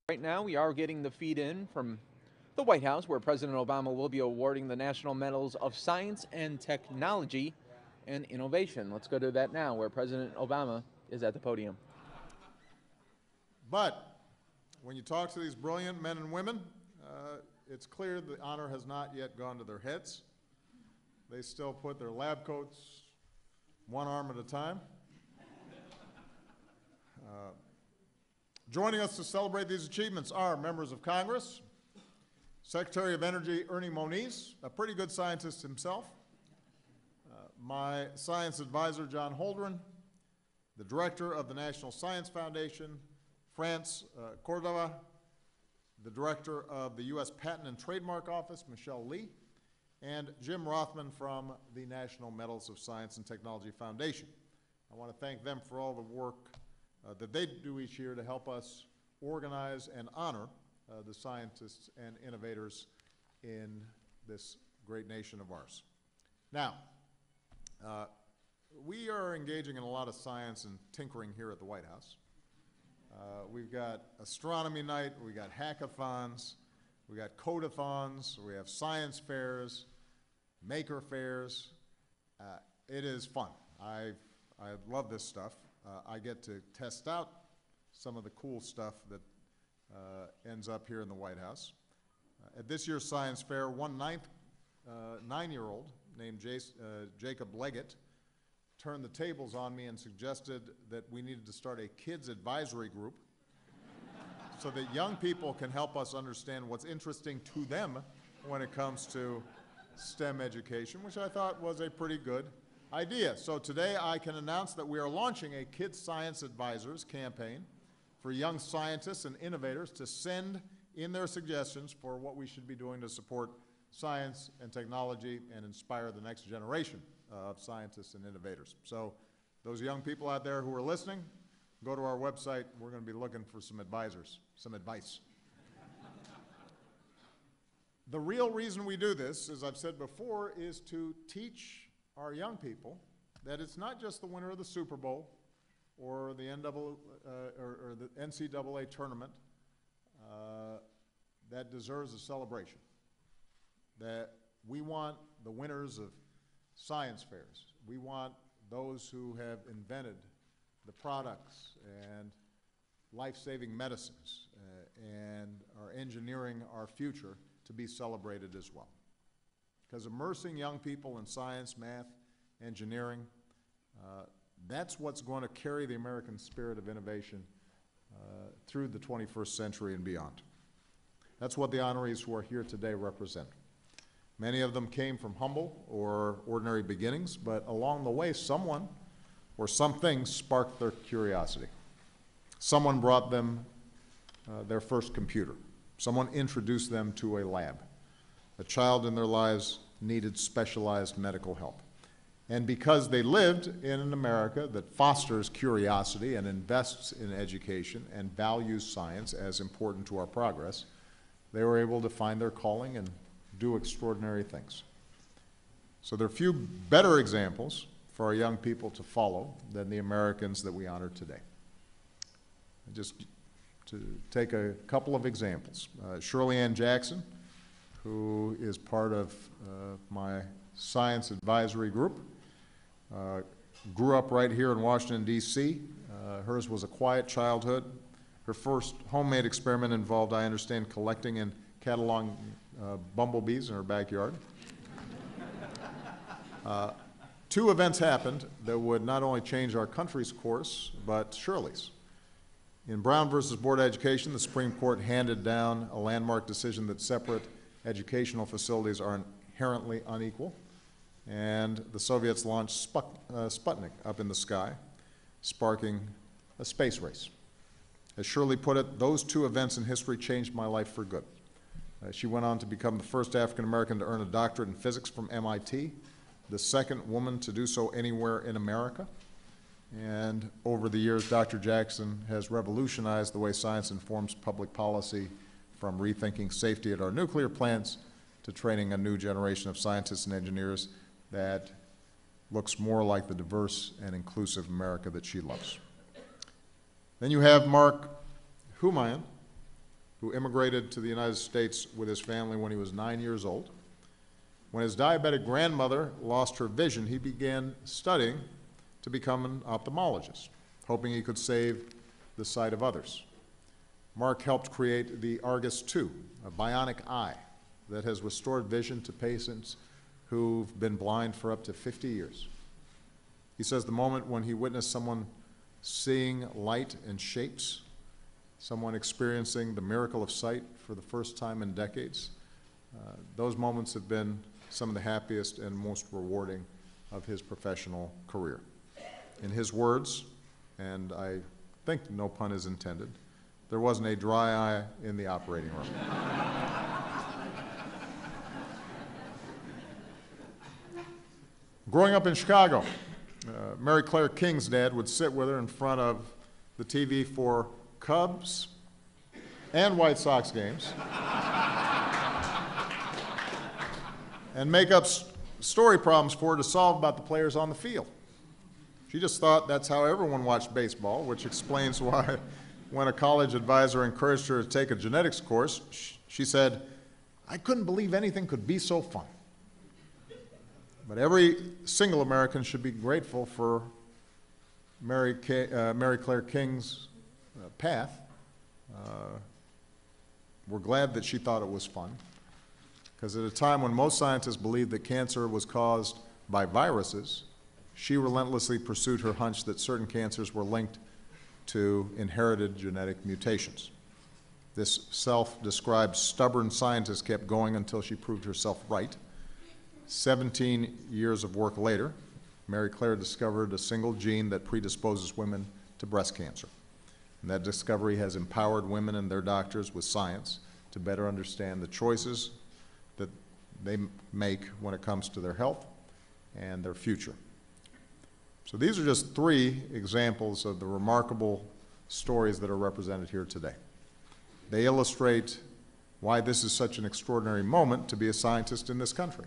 Right now, we are getting the feed in from the White House, where President Obama will be awarding the National Medals of Science and Technology and Innovation. Let's go to that now, where President Obama is at the podium. But when you talk to these brilliant men and women, it's clear the honor has not yet gone to their heads. They still put their lab coats one arm at a time. Joining us to celebrate these achievements are members of Congress, Secretary of Energy Ernie Moniz, a pretty good scientist himself, my science advisor John Holdren, the director of the National Science Foundation, France Cordova, the director of the U.S. Patent and Trademark Office, Michelle Lee, and Jim Rothman from the National Medals of Science and Technology Foundation. I want to thank them for all the work that they do each year to help us organize and honor the scientists and innovators in this great nation of ours. Now, we are engaging in a lot of science and tinkering here at the White House. We've got astronomy night, we got hackathons, we got codathons, we have science fairs, maker fairs. It is fun. I love this stuff. I get to test out some of the cool stuff that ends up here in the White House. At this year's science fair, one 9-year-old named Jacob Leggett turned the tables on me and suggested that we needed to start a kids advisory group so that young people can help us understand what's interesting to them when it comes to STEM education, which I thought was a pretty good idea. So today I can announce that we are launching a Kids Science Advisors campaign for young scientists and innovators to send in their suggestions for what we should be doing to support science and technology and inspire the next generation of scientists and innovators. So those young people out there who are listening, go to our website. We're going to be looking for some advisors, some advice. The real reason we do this, as I've said before, is to teach our young people that it's not just the winner of the Super Bowl or the NCAA tournament that deserves a celebration. That we want the winners of science fairs. We want those who have invented the products and life-saving medicines and are engineering our future to be celebrated as well. Because immersing young people in science, math, engineering, that's what's going to carry the American spirit of innovation through the 21st century and beyond. That's what the honorees who are here today represent. Many of them came from humble or ordinary beginnings, but along the way, someone or something sparked their curiosity. Someone brought them their first computer. Someone introduced them to a lab. A child in their lives needed specialized medical help. And because they lived in an America that fosters curiosity and invests in education and values science as important to our progress, they were able to find their calling and do extraordinary things. So there are few better examples for our young people to follow than the Americans that we honor today. Just to take a couple of examples. Shirley Ann Jackson, who is part of my science advisory group, grew up right here in Washington, D.C. Hers was a quiet childhood. Her first homemade experiment involved, I understand, collecting and cataloging bumblebees in her backyard. Two events happened that would not only change our country's course, but Shirley's. In Brown versus Board of Education, the Supreme Court handed down a landmark decision that separate educational facilities are inherently unequal, and the Soviets launched Sputnik up in the sky, sparking a space race. As Shirley put it, those two events in history changed my life for good. She went on to become the first African American to earn a doctorate in physics from MIT, the second woman to do so anywhere in America. And over the years, Dr. Jackson has revolutionized the way science informs public policy, from rethinking safety at our nuclear plants to training a new generation of scientists and engineers that looks more like the diverse and inclusive America that she loves. Then you have Mark Humayun, who immigrated to the United States with his family when he was 9 years old. When his diabetic grandmother lost her vision, he began studying to become an ophthalmologist, hoping he could save the sight of others. Mark helped create the Argus II, a bionic eye that has restored vision to patients who've been blind for up to 50 years. He says the moment when he witnessed someone seeing light and shapes, someone experiencing the miracle of sight for the first time in decades, those moments have been some of the happiest and most rewarding of his professional career. In his words, and I think no pun is intended, there wasn't a dry eye in the operating room. Growing up in Chicago, Mary Claire King's dad would sit with her in front of the TV for Cubs and White Sox games and make up story problems for her to solve about the players on the field. She just thought that's how everyone watched baseball, which explains why when a college advisor encouraged her to take a genetics course, she said, "I couldn't believe anything could be so fun." But every single American should be grateful for Mary Claire King's path. We're glad that she thought it was fun, because at a time when most scientists believed that cancer was caused by viruses, she relentlessly pursued her hunch that certain cancers were linked to inherited genetic mutations. This self-described stubborn scientist kept going until she proved herself right. 17 years of work later, Mary Claire discovered a single gene that predisposes women to breast cancer. And that discovery has empowered women and their doctors with science to better understand the choices that they make when it comes to their health and their future. So these are just 3 examples of the remarkable stories that are represented here today. They illustrate why this is such an extraordinary moment to be a scientist in this country.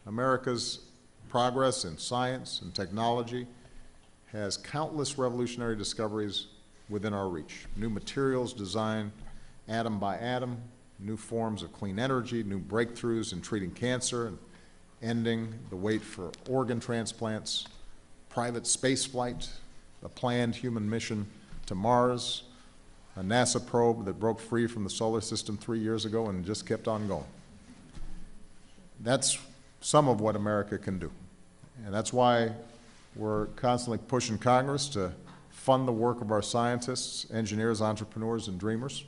America's progress in science and technology has countless revolutionary discoveries within our reach. New materials designed atom by atom, new forms of clean energy, new breakthroughs in treating cancer and ending the wait for organ transplants, private space flight, a planned human mission to Mars, a NASA probe that broke free from the solar system 3 years ago and just kept on going. That's some of what America can do. And that's why we're constantly pushing Congress to fund the work of our scientists, engineers, entrepreneurs, and dreamers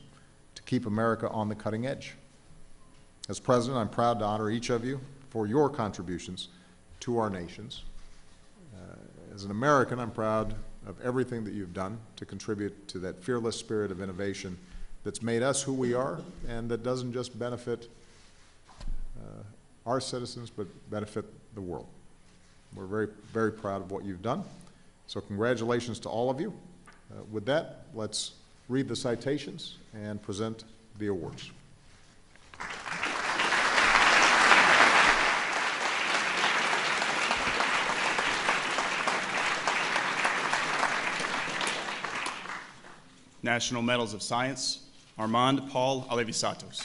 to keep America on the cutting edge. As President, I'm proud to honor each of you for your contributions to our nations. As an American, I'm proud of everything that you've done to contribute to that fearless spirit of innovation that's made us who we are, and that doesn't just benefit our citizens, but benefit the world. We're very, very proud of what you've done. So congratulations to all of you. With that, let's read the citations and present the awards. National Medals of Science, Armand Paul Alevisatos.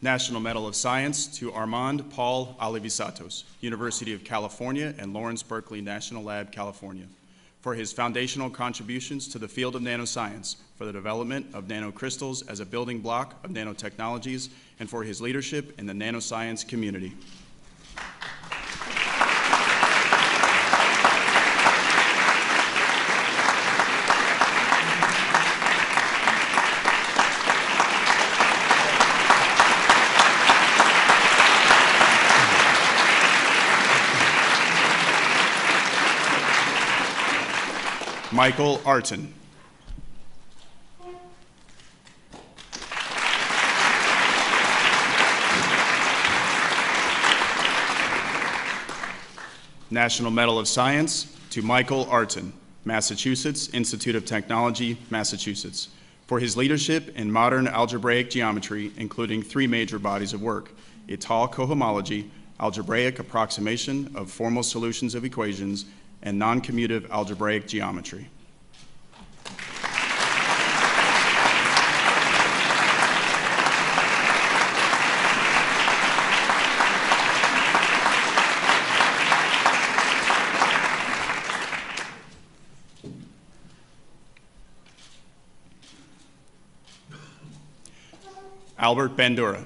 National Medal of Science to Armand Paul Alevisatos, University of California and Lawrence Berkeley National Lab, California, for his foundational contributions to the field of nanoscience, for the development of nanocrystals as a building block of nanotechnologies, and for his leadership in the nanoscience community. Michael Artin. National Medal of Science to Michael Artin, Massachusetts Institute of Technology, Massachusetts, for his leadership in modern algebraic geometry, including 3 major bodies of work: Étale cohomology, algebraic approximation of formal solutions of equations, and non-commutative algebraic geometry. Albert Bandura.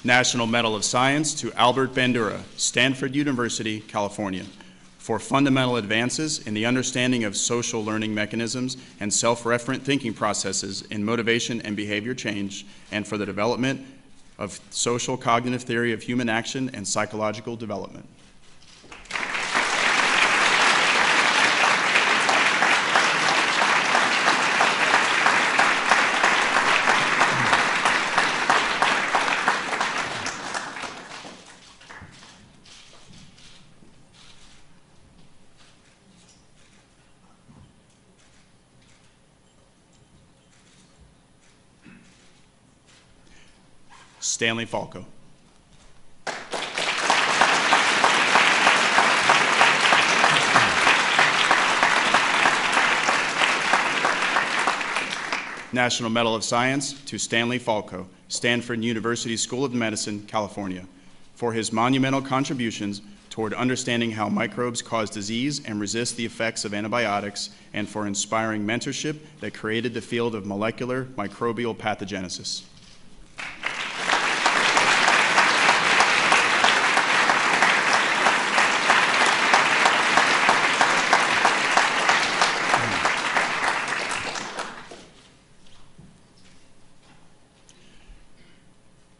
National Medal of Science to Albert Bandura, Stanford University, California, for fundamental advances in the understanding of social learning mechanisms and self-referent thinking processes in motivation and behavior change, and for the development of social cognitive theory of human action and psychological development. Stanley Falco. National Medal of Science to Stanley Falco, Stanford University School of Medicine, California, for his monumental contributions toward understanding how microbes cause disease and resist the effects of antibiotics, and for inspiring mentorship that created the field of molecular microbial pathogenesis.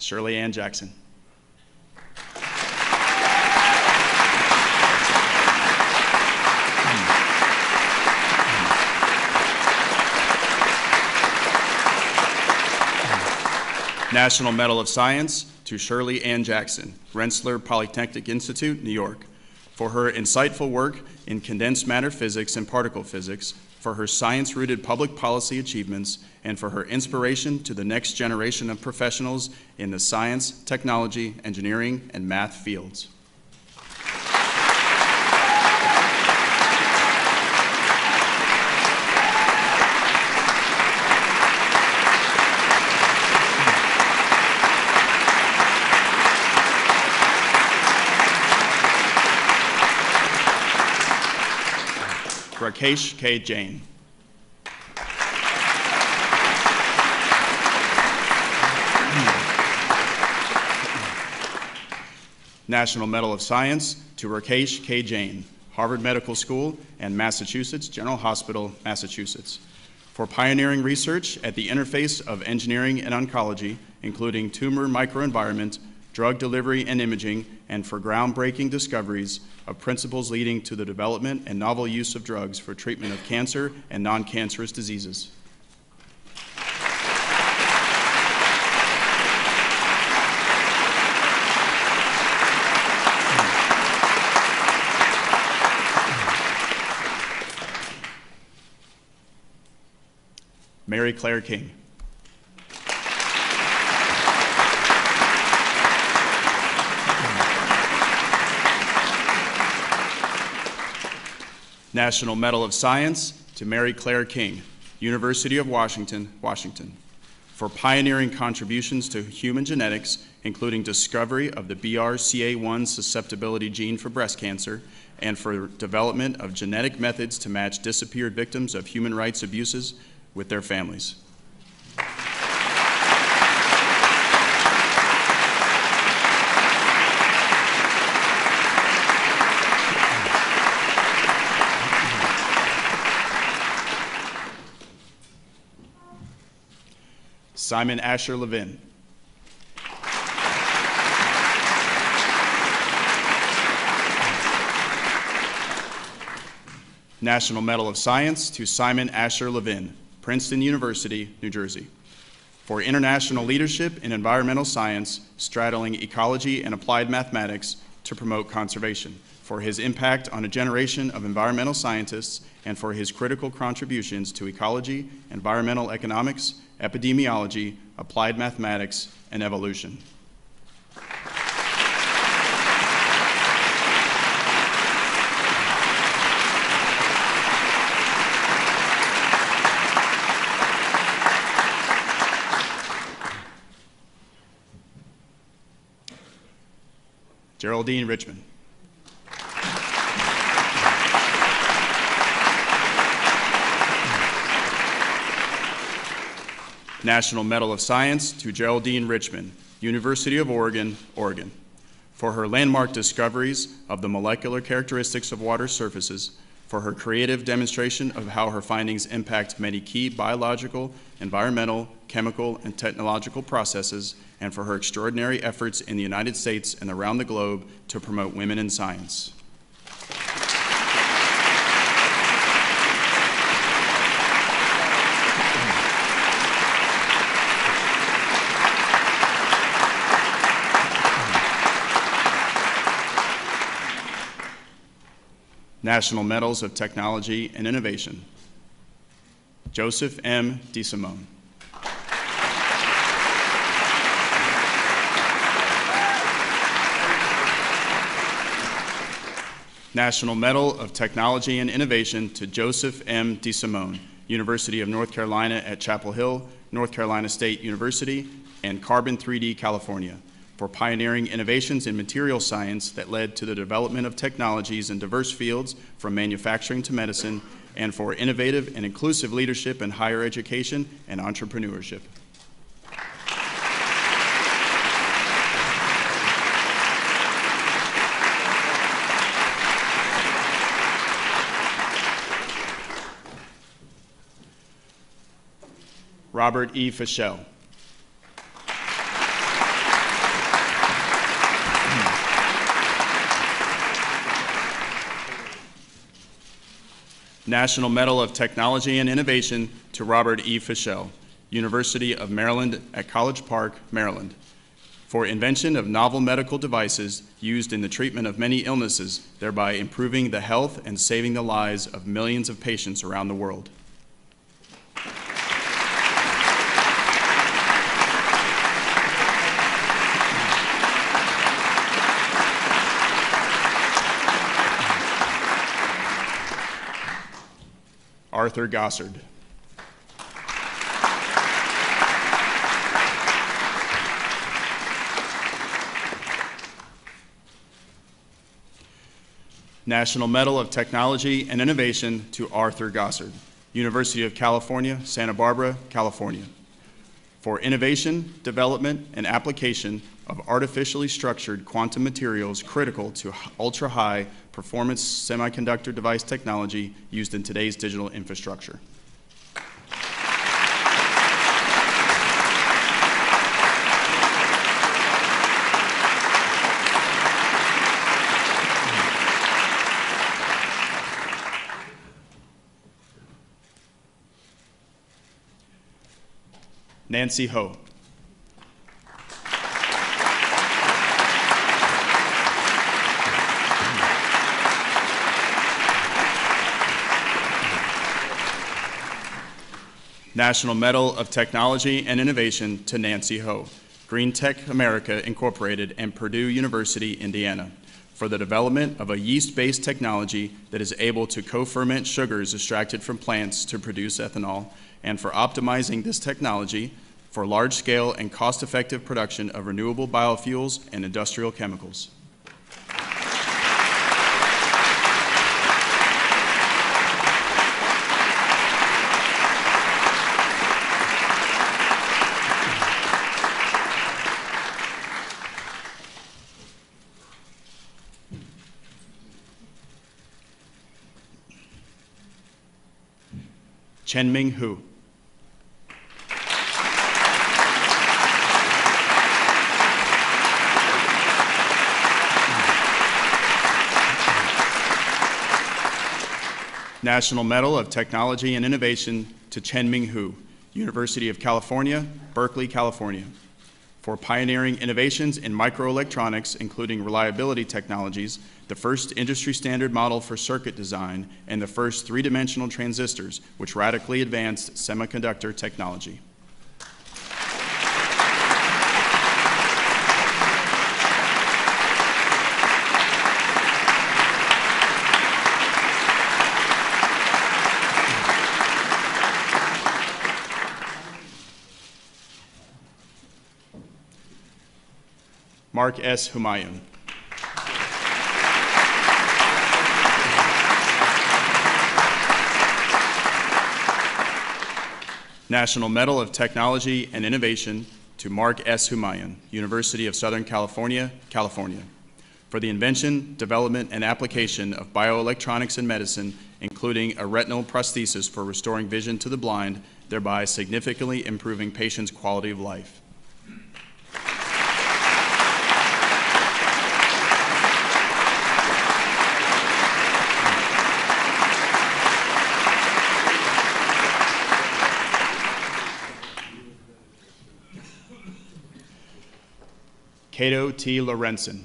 Shirley Ann Jackson. National Medal of Science to Shirley Ann Jackson, Rensselaer Polytechnic Institute, New York, for her insightful work in condensed matter physics and particle physics, for her science-rooted public policy achievements, and for her inspiration to the next generation of professionals in the science, technology, engineering, and math fields. Rakesh K. Jain. National Medal of Science to Rakesh K. Jain, Harvard Medical School and Massachusetts General Hospital, Massachusetts, for pioneering research at the interface of engineering and oncology, including tumor microenvironment, drug delivery and imaging, and for groundbreaking discoveries of principles leading to the development and novel use of drugs for treatment of cancer and non-cancerous diseases. Mary Claire King. National Medal of Science to Mary Claire King, University of Washington, Washington, for pioneering contributions to human genetics, including discovery of the BRCA1 susceptibility gene for breast cancer, and for development of genetic methods to match disappeared victims of human rights abuses with their families. Simon Asher Levin. National Medal of Science to Simon Asher Levin, Princeton University, New Jersey, for international leadership in environmental science, straddling ecology and applied mathematics to promote conservation, for his impact on a generation of environmental scientists, and for his critical contributions to ecology, environmental economics, epidemiology, applied mathematics, and evolution. Geraldine Richmond. National Medal of Science to Geraldine Richmond, University of Oregon, Oregon, for her landmark discoveries of the molecular characteristics of water surfaces, for her creative demonstration of how her findings impact many key biological, environmental, chemical, and technological processes, and for her extraordinary efforts in the United States and around the globe to promote women in science. National Medals of Technology and Innovation. Joseph M. DeSimone. National Medal of Technology and Innovation to Joseph M. DeSimone, University of North Carolina at Chapel Hill, North Carolina State University, and Carbon 3D, California, for pioneering innovations in material science that led to the development of technologies in diverse fields from manufacturing to medicine, and for innovative and inclusive leadership in higher education and entrepreneurship. Robert E. Fischel. National Medal of Technology and Innovation to Robert E. Fischel, University of Maryland at College Park, Maryland, for invention of novel medical devices used in the treatment of many illnesses, thereby improving the health and saving the lives of millions of patients around the world. Arthur Gossard. National Medal of Technology and Innovation to Arthur Gossard, University of California, Santa Barbara, California, for innovation, development, and application of artificially structured quantum materials critical to ultra-high performance semiconductor device technology used in today's digital infrastructure. Nancy Ho. National Medal of Technology and Innovation to Nancy Ho, Green Tech America Incorporated and Purdue University, Indiana, for the development of a yeast-based technology that is able to co-ferment sugars extracted from plants to produce ethanol, and for optimizing this technology for large-scale and cost-effective production of renewable biofuels and industrial chemicals. Chen-Ming Hu. National Medal of Technology and Innovation to Chen-Ming Hu, University of California, Berkeley, California, for pioneering innovations in microelectronics, including reliability technologies, the first industry standard model for circuit design, and the first three-dimensional transistors, which radically advanced semiconductor technology. Mark S. Humayun. National Medal of Technology and Innovation to Mark S. Humayun, University of Southern California, California, for the invention, development, and application of bioelectronics in medicine, including a retinal prosthesis for restoring vision to the blind, thereby significantly improving patients' quality of life. Cato T. Lorenzen.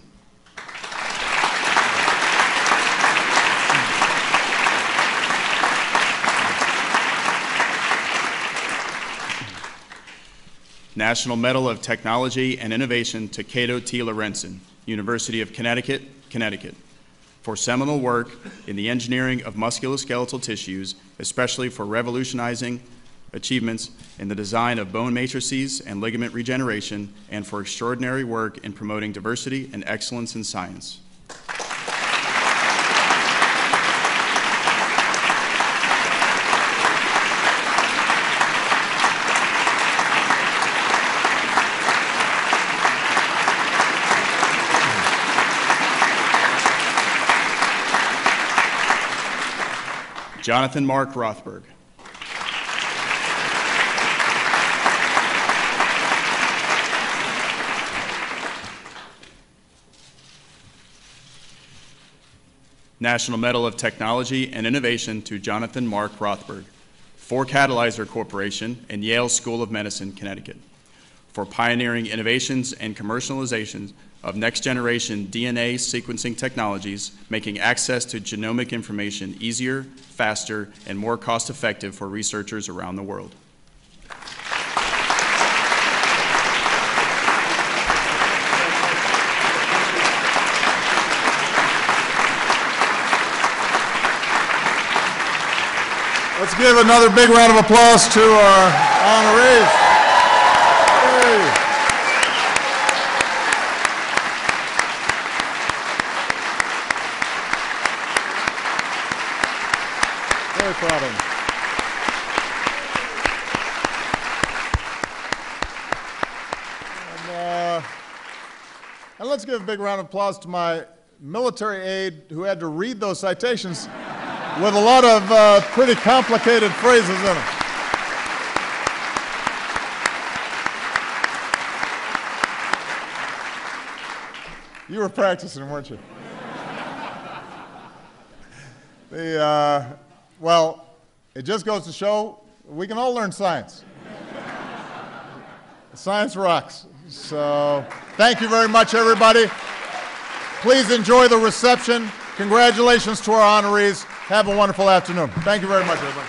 National Medal of Technology and Innovation to Cato T. Lorenzen, University of Connecticut, Connecticut, for seminal work in the engineering of musculoskeletal tissues, especially for revolutionizing achievements in the design of bone matrices and ligament regeneration, and for extraordinary work in promoting diversity and excellence in science. Jonathan Mark Rothberg. National Medal of Technology and Innovation to Jonathan Mark Rothberg, for Catalyzer Corporation and Yale School of Medicine, Connecticut, for pioneering innovations and commercializations of next-generation DNA sequencing technologies, making access to genomic information easier, faster, and more cost-effective for researchers around the world. Let's give another big round of applause to our honorees. Hey. Very proud of them. And let's give a big round of applause to my military aide who had to read those citations with a lot of pretty complicated phrases in them. You were practicing, weren't you? Well, it just goes to show we can all learn science. Science rocks. So thank you very much, everybody. Please enjoy the reception. Congratulations to our honorees. Have a wonderful afternoon. Thank you very much, everybody.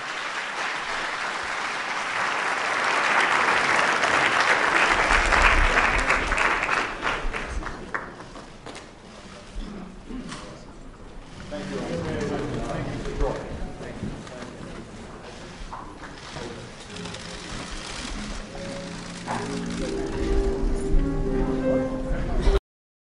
Thank you.